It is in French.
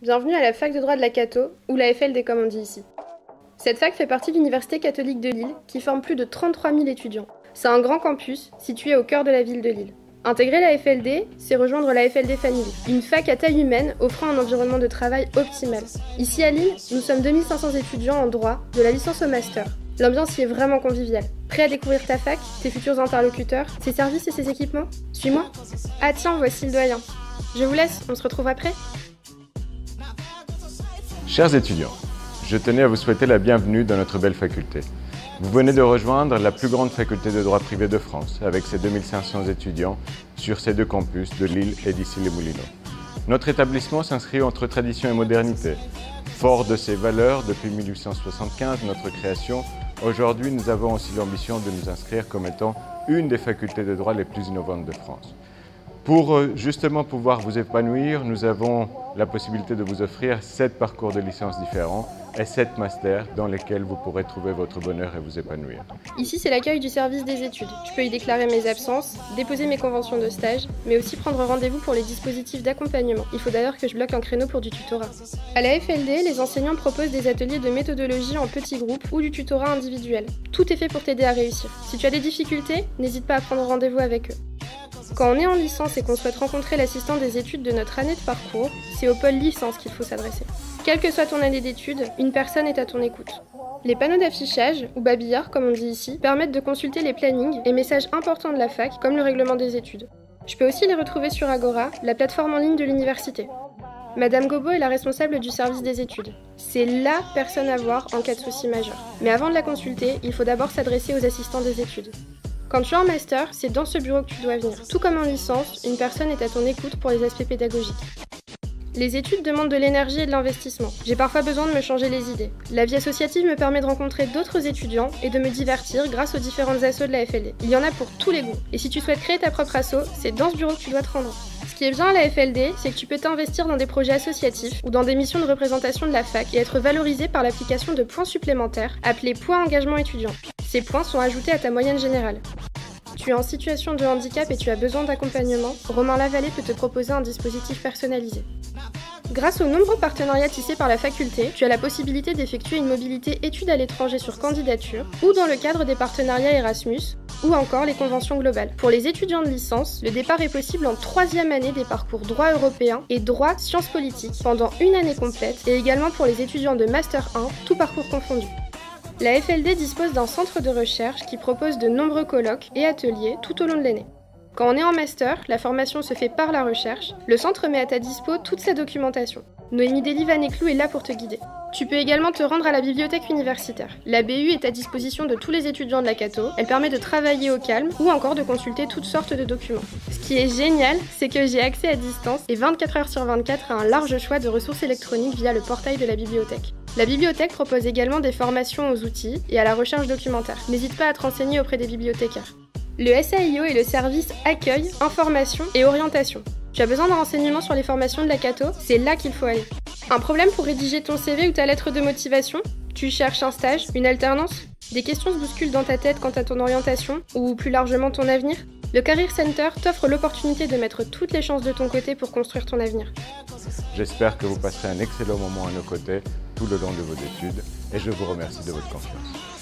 Bienvenue à la fac de droit de la Cato, ou la FLD comme on dit ici. Cette fac fait partie de l'Université catholique de Lille, qui forme plus de 33 000 étudiants. C'est un grand campus, situé au cœur de la ville de Lille. Intégrer la FLD, c'est rejoindre la FLD Family, une fac à taille humaine offrant un environnement de travail optimal. Ici à Lille, nous sommes 2500 étudiants en droit, de la licence au master. L'ambiance y est vraiment conviviale. Prêt à découvrir ta fac, tes futurs interlocuteurs, ses services et ses équipements? Suis-moi. Ah tiens, voici le doyen. Je vous laisse, on se retrouve après. Chers étudiants, je tenais à vous souhaiter la bienvenue dans notre belle faculté. Vous venez de rejoindre la plus grande faculté de droit privé de France, avec ses 2500 étudiants sur ses deux campus de Lille et d'Issy-les-Moulineaux. Notre établissement s'inscrit entre tradition et modernité. Fort de ses valeurs, depuis 1875, notre création, aujourd'hui nous avons aussi l'ambition de nous inscrire comme étant une des facultés de droit les plus innovantes de France. Pour justement pouvoir vous épanouir, nous avons la possibilité de vous offrir 7 parcours de licence différents et 7 masters dans lesquels vous pourrez trouver votre bonheur et vous épanouir. Ici, c'est l'accueil du service des études. Je peux y déclarer mes absences, déposer mes conventions de stage, mais aussi prendre rendez-vous pour les dispositifs d'accompagnement. Il faut d'ailleurs que je bloque un créneau pour du tutorat. À la FLD, les enseignants proposent des ateliers de méthodologie en petits groupes ou du tutorat individuel. Tout est fait pour t'aider à réussir. Si tu as des difficultés, n'hésite pas à prendre rendez-vous avec eux. Quand on est en licence et qu'on souhaite rencontrer l'assistant des études de notre année de parcours, c'est au pôle licence qu'il faut s'adresser. Quelle que soit ton année d'études, une personne est à ton écoute. Les panneaux d'affichage, ou babillards comme on dit ici, permettent de consulter les plannings et messages importants de la fac, comme le règlement des études. Je peux aussi les retrouver sur Agora, la plateforme en ligne de l'université. Madame Gobo est la responsable du service des études. C'est LA personne à voir en cas de souci majeur. Mais avant de la consulter, il faut d'abord s'adresser aux assistants des études. Quand tu es en master, c'est dans ce bureau que tu dois venir. Tout comme en licence, une personne est à ton écoute pour les aspects pédagogiques. Les études demandent de l'énergie et de l'investissement. J'ai parfois besoin de me changer les idées. La vie associative me permet de rencontrer d'autres étudiants et de me divertir grâce aux différentes assos de la FLD. Il y en a pour tous les goûts. Et si tu souhaites créer ta propre asso, c'est dans ce bureau que tu dois te rendre. Ce qui est bien à la FLD, c'est que tu peux t'investir dans des projets associatifs ou dans des missions de représentation de la fac et être valorisé par l'application de points supplémentaires appelés points engagement étudiant. Ces points sont ajoutés à ta moyenne générale. Tu es en situation de handicap et tu as besoin d'accompagnement, Romain Lavallée peut te proposer un dispositif personnalisé. Grâce aux nombreux partenariats tissés par la faculté, tu as la possibilité d'effectuer une mobilité études à l'étranger sur candidature ou dans le cadre des partenariats Erasmus ou encore les conventions globales. Pour les étudiants de licence, le départ est possible en 3e année des parcours droit européen et droit sciences politiques pendant une année complète et également pour les étudiants de Master 1, tout parcours confondu. La FLD dispose d'un centre de recherche qui propose de nombreux colloques et ateliers tout au long de l'année. Quand on est en master, la formation se fait par la recherche, le centre met à ta dispo toute sa documentation. Noémie Dely-Vanéclou est là pour te guider. Tu peux également te rendre à la bibliothèque universitaire. La BU est à disposition de tous les étudiants de la Cato, elle permet de travailler au calme ou encore de consulter toutes sortes de documents. Ce qui est génial, c'est que j'ai accès à distance et 24 heures sur 24 à un large choix de ressources électroniques via le portail de la bibliothèque. La bibliothèque propose également des formations aux outils et à la recherche documentaire. N'hésite pas à te renseigner auprès des bibliothécaires. Le SAIO est le service accueil, information et orientation. Tu as besoin de renseignements sur les formations de la Cato, c'est là qu'il faut aller. Un problème pour rédiger ton CV ou ta lettre de motivation? Tu cherches un stage, une alternance? Des questions se bousculent dans ta tête quant à ton orientation ou plus largement ton avenir? Le Career Center t'offre l'opportunité de mettre toutes les chances de ton côté pour construire ton avenir. J'espère que vous passerez un excellent moment à nos côtés tout le long de vos études et je vous remercie de votre confiance.